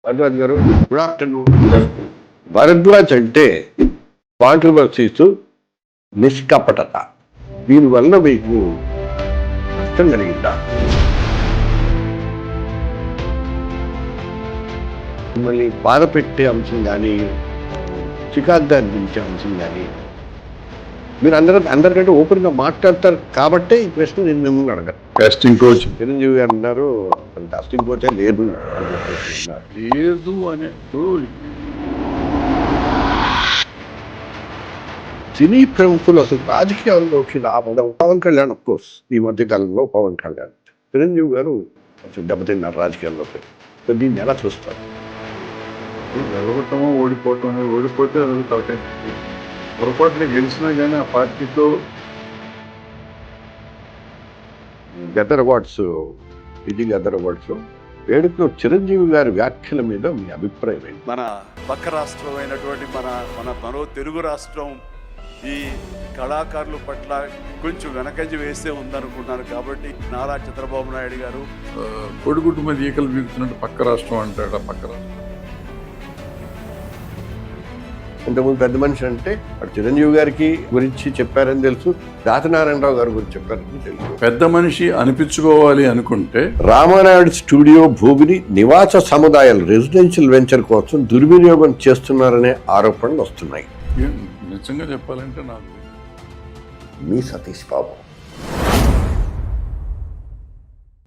భరద్వాజ్ గారు good afternoon. Bharadwaj అంటే controversies, నిష్కపటత, దీనివల్ల మీకు నష్టం కలిగిందా? మిమ్మల్ని బాధ పెట్టే అంశం కానీ, చికాగ్గా అనిపించే అంశం కానీ, మీరు అందరికంటే ఓపెన్గా మాట్లాడతారు కాబట్టే ఈ ప్రశ్న నేను మిమ్మల్ని అడగను. కాస్టింగ్ కోచ్ చిరంజీవి గారు అన్నారు కాస్టింగ్ కోచే లేదు లేదు అనే సినీ ప్రముఖులు అసలు రాజకీయాల్లోకి రావడం, పవన్ కళ్యాణ్ అఫ్ కోర్స్ ఈ మధ్య కాలంలో పవన్ కళ్యాణ్, చిరంజీవి గారు కొంచెం దెబ్బతిన్నారు రాజకీయాల్లోకి. దీన్ని ఎలా చూస్తారు? గెలవటమో ఓడిపోవటం అనేది, ఓడిపోతే అది తలకాయ పొరపాటున గెలిచినా కానీ ఆ పార్టీతో గదర్ అవార్డ్స్, విజయ్ గదర్ అవార్డ్స్ వేడుకలో చిరంజీవి గారి వ్యాఖ్యల మీద మీ అభిప్రాయం ఏంటి? మన పక్క రాష్ట్రం అయినటువంటి మన తెలుగు రాష్ట్రం ఈ కళాకారుల పట్ల కొంచెం వెనకంజ వేస్తే ఉందనుకుంటున్నాను. కాబట్టి నారా చంద్రబాబు నాయుడు గారు కొడుగుడ్డు మీద ఈకలు బీగుతున్నట్టు పక్క రాష్ట్రం అంటాడు. ఆ పక్క రాష్ట్రం ఇంతకుముందు పెద్ద మనిషి అంటే అటు చిరంజీవి గారికి గురించి చెప్పారని తెలుసు, దాసనారాయణరావు గారి గురించి చెప్పారని తెలుసు. పెద్ద మనిషి అనిపించుకోవాలి అనుకుంటే రామానాయుడు స్టూడియో భూమిని నివాస సముదాయాలు, రెసిడెన్షియల్ వెంచర్ కోసం దుర్వినియోగం చేస్తున్నారనే ఆరోపణలు వస్తున్నాయి. నిజంగా చెప్పాలంటే నాకు మీ సతీష్ బాబు